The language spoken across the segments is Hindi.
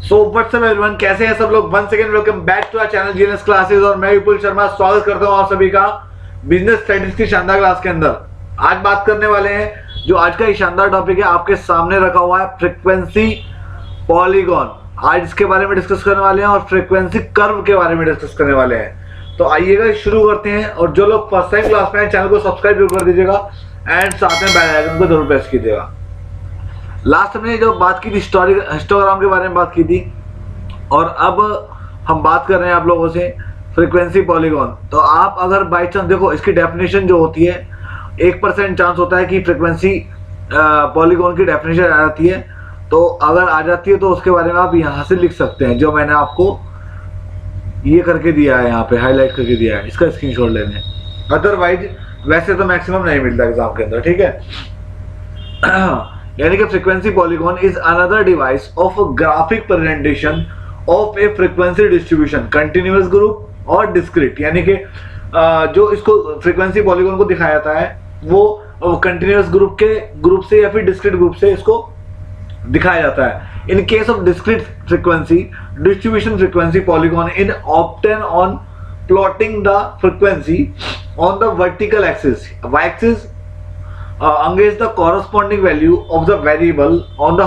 सो व्हाट्सअप एवरीवन, कैसे हैं सब लोग। Once again welcome back to our channel GNS classes और मैं विपुल शर्मा स्वागत करता हूं आप सभी का बिजनेस स्टडीज की शानदार क्लास के अंदर। आज बात करने वाले हैं जो आज का ये शानदार टॉपिक है आपके सामने रखा हुआ है, फ्रीक्वेंसी पॉलीगॉन। आज इसके बारे में डिस्कस करने वाले हैं और फ्रीक्वेंसी कर्व के बारे में डिस्कस करने वाले हैं। तो आइएगा शुरू करते हैं। और जो लोग फर्स्ट टाइम क्लास में हैं चैनल को सब्सक्राइब जरूर कर दीजिएगा एंड साथ में बेल आइकन को जरूर प्रेस कीजिएगा। लास्ट हमने जो बात की थी हिस्टोग्राम के बारे में बात की थी और अब हम बात कर रहे हैं आप लोगों से फ्रीक्वेंसी पॉलीगॉन। तो आप अगर बाई चांस देखो, इसकी डेफिनेशन जो होती है 1% चांस होता है कि फ्रीक्वेंसी पॉलीगॉन की डेफिनेशन आ जाती है। तो अगर आ जाती है तो उसके बारे में आप यहाँ से लिख सकते हैं, जो मैंने आपको ये करके दिया है, यहाँ पे हाईलाइट करके दिया है, इसका स्क्रीनशॉट ले लें। अदरवाइज वैसे तो मैक्सिमम नहीं मिलता एग्जाम के अंदर, ठीक है। यानी कि frequency polygon is another device of graphic presentation of A frequency distribution, continuous group और डिस्क्रीट। यानी कि जो इसको फ्रीक्वेंसी पॉलीगॉन को दिखाया जाता है वो कंटिन्यूअस ग्रुप से या फिर डिस्क्रीट ग्रुप से इसको दिखाया जाता है। In case of discrete frequency distribution frequency polygon in obtain on plotting the frequency on the vertical axis, y axis against the corresponding value of the variable on the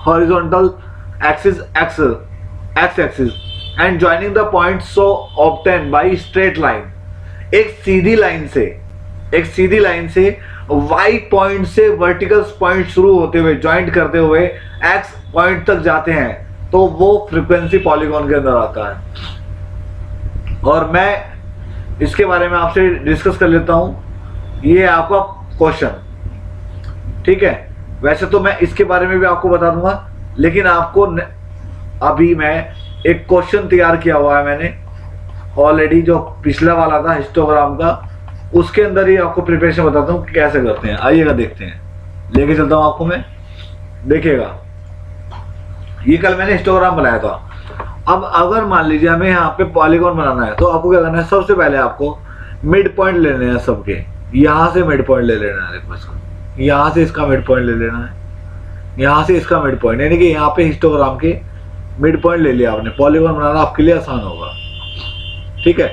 horizontal axis x-axis and joining the points so obtained by straight line। एक सीधी लाइन से y पॉइंट से वर्टिकल पॉइंट शुरू होते हुए ज्वाइंट करते हुए x पॉइंट तक जाते हैं, तो वो फ्रीक्वेंसी पॉलीगॉन के अंदर आता है। और मैं इसके बारे में आपसे डिस्कस कर लेता हूं। ये आपका क्वेश्चन, ठीक है। वैसे तो मैं इसके बारे में भी आपको बता दूंगा, लेकिन आपको अभी मैं एक क्वेश्चन तैयार किया हुआ है मैंने ऑलरेडी, जो पिछला वाला था हिस्टोग्राम का, उसके अंदर ही आपको प्रिपरेशन बताता हूँ कि कैसे करते हैं। आइएगा देखते हैं, लेके चलता हूँ आपको मैं, देखिएगा। ये कल मैंने हिस्टोग्राम बनाया था। अब अगर मान लीजिए हमें यहाँ पे पॉलीगॉन बनाना है तो आपको क्या करना है, सबसे पहले आपको मिड पॉइंट लेने हैं सबके। यहाँ से मिड पॉइंट ले लेना है, देखो इसको, यहाँ से इसका मिड पॉइंट ले लेना है, यहाँ से इसका मिड पॉइंट, यानी कि यहाँ पे हिस्टोग्राम के मिड पॉइंट ले लिया आपने। पॉलीगॉन बनाना आपके लिए आसान होगा, ठीक है।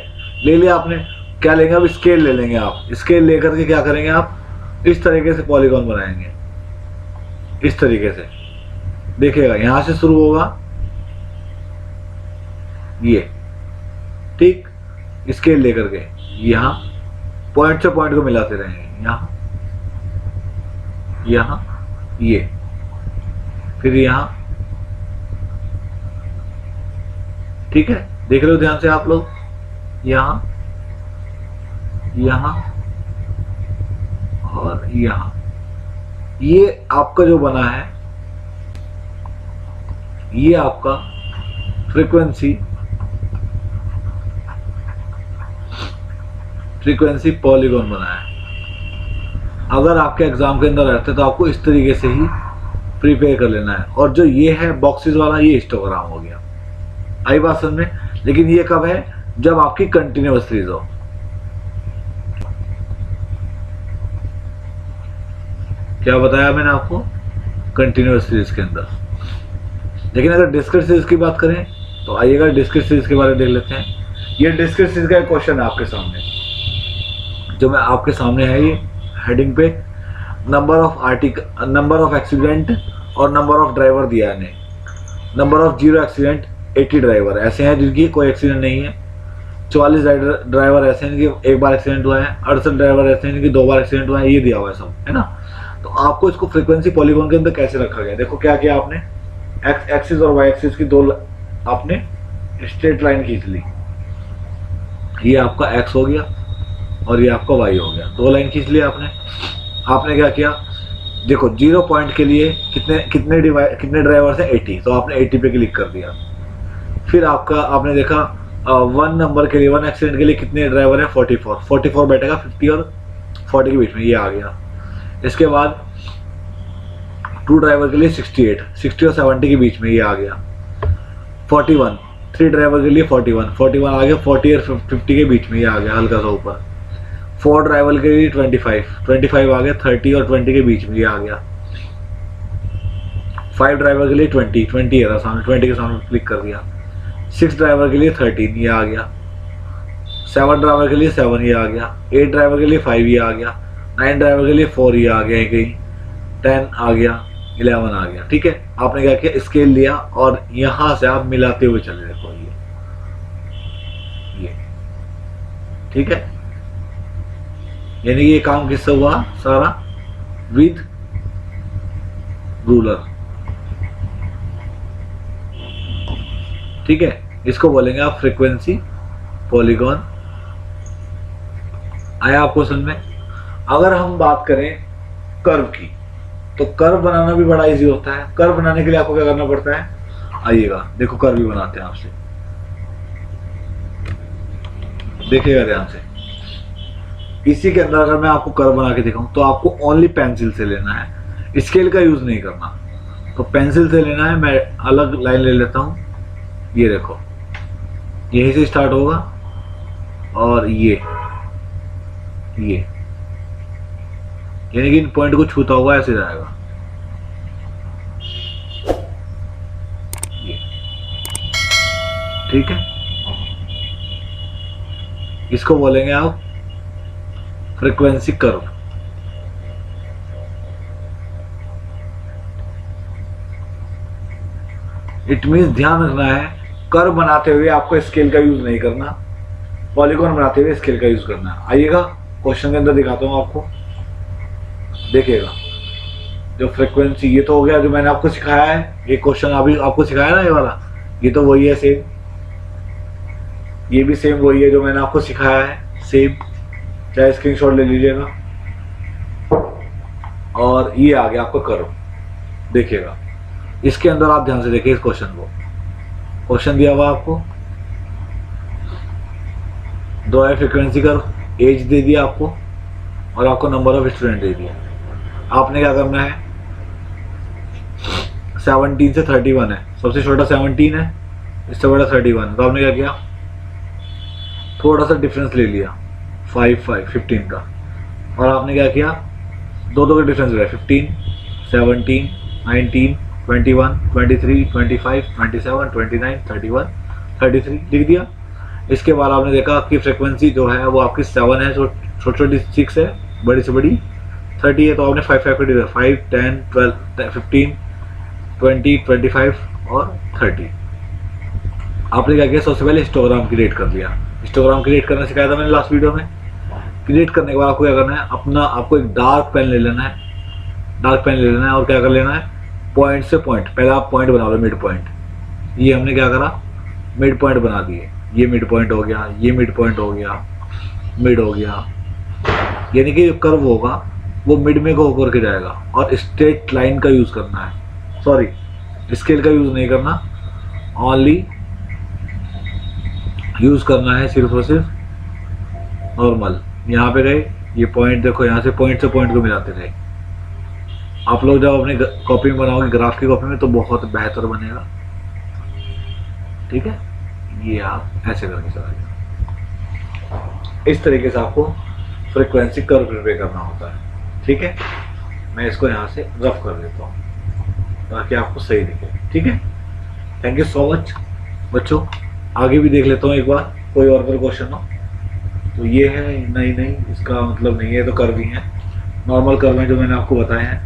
ले लिया आपने, क्या लेंगे अब, स्केल ले लेंगे आप। स्केल लेकर के क्या करेंगे आप, इस तरीके से पॉलीगॉन बनाएंगे, इस तरीके से। देखिएगा यहाँ से शुरू होगा ये, ठीक। स्केल लेकर के यहाँ पॉइंट से पॉइंट को मिलाते रहेंगे, यहाँ ये, फिर यहाँ, ठीक है। देख रहे हो ध्यान से आप लोग, यहाँ और यहाँ। ये आपका जो बना है ये आपका फ्रीक्वेंसी पॉलीगॉन बना है। अगर आपके एग्जाम के अंदर रहते तो आपको इस तरीके से ही प्रिपेयर कर लेना है। और जो ये है बॉक्सेस वाला, ये हिस्टोग्राम हो गया। आई बात समझ में। लेकिन ये कब है, जब आपकी कंटिन्यूअस सीरीज हो। क्या बताया मैंने आपको, कंटिन्यूअस सीरीज के अंदर। लेकिन अगर डिस्क्रीट सीरीज की बात करें तो आइएगा डिस्क्रीट सीरीज के बारे में देख लेते हैं। ये डिस्क्रीट सीरीज का एक क्वेश्चन है आपके सामने, जो मैं आपके सामने है। ये हेडिंग पे नंबर ऑफ एक्सीडेंट और नंबर ऑफ ड्राइवर दिया है। नंबर ऑफ 0 एक्सीडेंट, 80 ड्राइवर ऐसे हैं जिनकी कोई एक्सीडेंट नहीं है। 44 ड्राइवर ऐसे हैं जिनकी एक बार एक्सीडेंट हुआ है। 68 ड्राइवर ऐसे हैं जिनकी 2 बार एक्सीडेंट हुआ है। ये दिया हुआ है सब, है ना। तो आपको इसको फ्रीक्वेंसी पॉलीगॉन के अंदर कैसे रखा गया, देखो क्या किया आपने, एक्स एक्सिस और वाई एक्सिस की दो आपने स्ट्रेट लाइन खींच ली। ये आपका एक्स हो गया और ये आपका वाई हो गया, 2 लाइन खींच लिया आपने क्या किया, देखो 0 पॉइंट के लिए कितने ड्राइवर्स हैं, 80, तो आपने 80 पे क्लिक कर दिया। फिर आपने देखा 1 नंबर के लिए, 1 एक्सीडेंट के लिए कितने ड्राइवर हैं, 44 बैठेगा 50 और 40 के बीच में, ये आ गया। इसके बाद 2 ड्राइवर के लिए 60 और 70 के बीच में, ये आ गया। 41 3 ड्राइवर के लिए 41 आ गया। 40 और 50 के बीच में, ये आ गया हल्का सा ऊपर। 4 ड्राइवर के लिए 25 आ गया। 30 और 20 के बीच में, ये आ गया। 5 ड्राइवर के लिए 20 20 है सामने, 20 के सामने क्लिक कर दिया। 6 ड्राइवर के लिए 13 ये आ गया। 7 ड्राइवर के लिए 7 ये आ गया। 8 ड्राइवर के लिए 5 ये आ गया। 9 ड्राइवर के लिए 4 ये आ गया। कहीं 10 आ गया, 11 आ गया। ठीक है, आपने क्या किया, स्केल लिया और यहां से आप मिलाते हुए चले। देखो ये ठीक है, यानी ये काम किससे हुआ सारा, विद रूलर। ठीक है, इसको बोलेंगे आप फ्रीक्वेंसी पॉलीगॉन। आया आपको समझ में। अगर हम बात करें कर्व की, तो कर्व बनाना भी बड़ा इजी होता है। कर्व बनाने के लिए आपको क्या करना पड़ता है, आइएगा देखो कर्व भी बनाते हैं आपसे, देखिएगा ध्यान से। इसी के अंदर अगर मैं आपको कर्व बना के दिखाऊं तो आपको ओनली पेंसिल से लेना है, स्केल का यूज नहीं करना। तो पेंसिल से लेना है, मैं अलग लाइन ले लेता हूं। ये देखो, यहीं से स्टार्ट होगा और ये यानी कि इन पॉइंट को छूता हुआ ऐसे जाएगा। ये ठीक है, इसको बोलेंगे आप फ्रीक्वेंसी कर्व। इट मींस ध्यान रखना है, कर्व बनाते हुए आपको स्केल का यूज नहीं करना, पॉलीगॉन बनाते हुए स्केल का यूज करना है। आइएगा क्वेश्चन के अंदर दिखाता हूं आपको, देखिएगा। जो फ्रीक्वेंसी, ये तो हो गया जो मैंने आपको सिखाया है, ये क्वेश्चन अभी आपको सिखाया ना, ये वाला, ये तो वही है सेम। ये भी सेम वही है जो मैंने आपको सिखाया है, सेम। चाहे स्क्रीनशॉट ले लीजिएगा। और ये आ गया आपका कर्व, देखिएगा। इसके अंदर आप ध्यान से देखिए इस क्वेश्चन को। क्वेश्चन दिया हुआ आपको, दो है फ्रीक्वेंसी कर्व, एज दे दिया आपको और आपको नंबर ऑफ स्टूडेंट दे दिया। आपने क्या करना है, 17 से 31 है, सबसे छोटा 17 है, इससे बड़ा 31। तो आपने क्या किया, थोड़ा सा डिफरेंस ले लिया 15 का, और आपने क्या किया, दो का डिफरेंस लिया, 15, 17, 19, 21, 23, 25, 27, 29, 31, 33 लिख दिया। इसके बाद आपने देखा कि फ्रीक्वेंसी जो है वो आपकी 7 है, जो छोटी छोटी 6 है, बड़ी से बड़ी 30 है। तो आपने 5 5 5, 10, 12, 15, 20, 25 और 30। आपने क्या किया, सबसे पहले हिस्टोग्राम क्रिएट कर दिया। हिस्टोग्राम क्रिएट करना सिखाया था मैंने लास्ट वीडियो में। क्रिएट करने के बाद आपको क्या करना है, आपको एक डार्क पेन ले लेना है, डार्क पेन ले लेना है और क्या कर लेना है, पॉइंट से पॉइंट, पहले आप पॉइंट बना लो, मिड पॉइंट। ये हमने क्या करा, मिड पॉइंट बना दिए। ये मिड पॉइंट हो गया, ये मिड पॉइंट हो गया, मिड हो गया। यानी कि जो कर्व होगा वो मिड में को होकर के जाएगा। और स्ट्रेट लाइन का यूज करना है, सॉरी स्केल का यूज नहीं करना, ओनली यूज करना है सिर्फ और सिर्फ नॉर्मल। यहाँ पे गए, ये पॉइंट देखो, यहाँ से पॉइंट को मिलाते रहे। आप लोग जब अपने कॉपी में बनाओगे, ग्राफ की कॉपी में, तो बहुत बेहतर बनेगा। ठीक है, ये आप ऐसे करके चलाइए। इस तरीके से आपको फ्रीक्वेंसी कर्व प्रिपेयर करना होता है। ठीक है, मैं इसको यहाँ से रफ कर देता हूँ ताकि आपको सही दिखे। ठीक है, थैंक यू सो मच बच्चों। आगे भी देख लेता हूँ एक बार, कोई और क्वेश्चन हो तो। ये है, नहीं इसका मतलब नहीं है, तो कर्व ही है, नॉर्मल कर्व है जो मैंने आपको बताए हैं।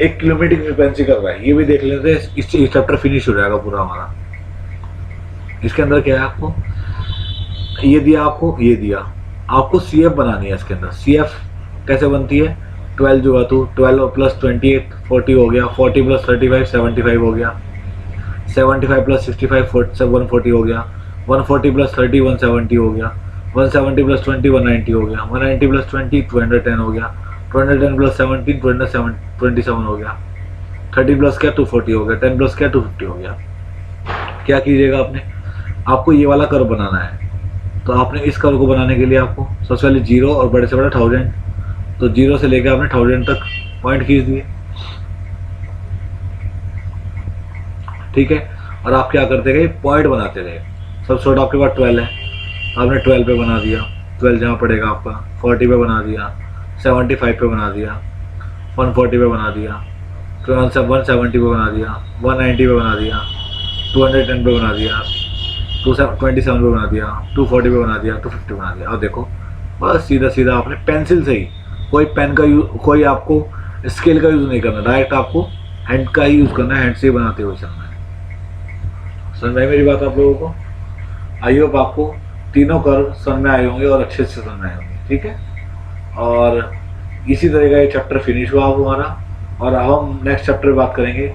1 किलोमीटर की फ्रीक्वेंसी कर्व है, ये भी देख लेते हैं। इस चैप्टर फिनिश हो जाएगा पूरा हमारा। इसके अंदर क्या है, आपको ये दिया, आपको ये दिया, आपको CF बनानी है। इसके अंदर CF कैसे बनती है, 12 जो है तो 12 + 28 40 हो गया, 40 + 35 75 हो गया, 75 + 65 140 हो गया, 140 + 30 170 हो गया, 170 + 20 190 हो गया, 190 + 20 210 हो गया, 210 + 17 27 हो गया, 30 + क्या 240 हो गया, 10 + क्या 250 हो गया। क्या कीजिएगा, आपको ये वाला कर्व बनाना है। तो आपने इस कर्व को बनाने के लिए आपको सबसे पहले 0 और बड़े से बड़ा 1000, तो 0 से लेकर आपने 1000 तक पॉइंट खींच दिए। ठीक है, और आप क्या करते गए, पॉइंट बनाते रहे। सबसे छोटा आपके पास 12 है, आपने 12 पे बना दिया, 12 जहाँ पड़ेगा आपका, 40 पे बना दिया, 75 पे बना दिया, 140 पे बना दिया, 170 पे बना दिया, 190 पे बना दिया, 210 पे बना दिया, 227 पे बना दिया, 240 पे बना दिया, 250 बना दिया। और देखो बस सीधा सीधा आपने पेंसिल से ही, कोई पेन का यूज, कोई आपको स्केल का यूज़ नहीं करना, डायरेक्ट आपको हैंड का ही यूज़ करना है, हैंड से ही बनाते हुए चलना है। समझ में आई मेरी बात आप लोगों को? आई होप आपको तीनों कर्व समझ में आए होंगे और अच्छे से समझ में आए होंगे, ठीक है। और इसी तरह का ये चैप्टर फिनिश हुआ अब हमारा, और अब हम नेक्स्ट चैप्टर बात करेंगे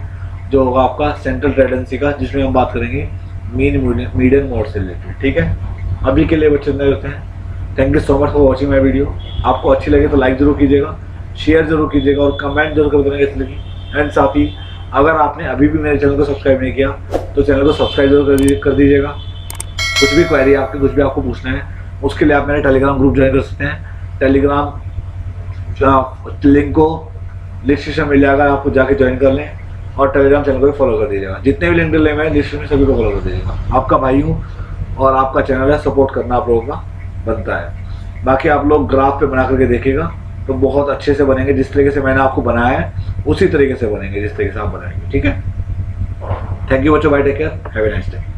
जो होगा आपका सेंट्रल टेंडेंसी का, जिसमें हम बात करेंगे मीन मीडियन मोड से रिलेटेड, ठीक है। अभी के लिए बच्चे इतना करते हैं। Thank you so much for watching my video. आपको अच्छी लगे तो लाइक जरूर कीजिएगा, शेयर जरूर कीजिएगा और कमेंट जरूर कर देना कैसी लगी। एंड साथ ही अगर आपने अभी भी मेरे चैनल को सब्सक्राइब नहीं किया तो चैनल को सब्सक्राइब जरूर कर दीजिएगा। कुछ भी क्वेरी आपकी, कुछ भी आपको पूछना है, उसके लिए आप मेरे टेलीग्राम ग्रुप ज्वाइन कर सकते हैं। टेलीग्राम लिंक को डिस्क्रिप्शन मिल जाएगा, आपको जाके ज्वाइन कर लें और टेलीग्राम चैनल को भी फॉलो कर दीजिएगा। जितने भी लिंक डले मैं डिस्क्रिप्शन में सभी को फॉलो कर दीजिएगा। आपका भाई हूँ और आपका चैनल है, सपोर्ट करना आप लोगों का बनता है। बाकी आप लोग ग्राफ पे बना करके देखिएगा तो बहुत अच्छे से बनेंगे, जिस तरीके से मैंने आपको बनाया है उसी तरीके से बनेंगे जिस तरीके से आप बनाएंगे, ठीक है। थैंक यू बच्चों, bye, take care, have a nice day.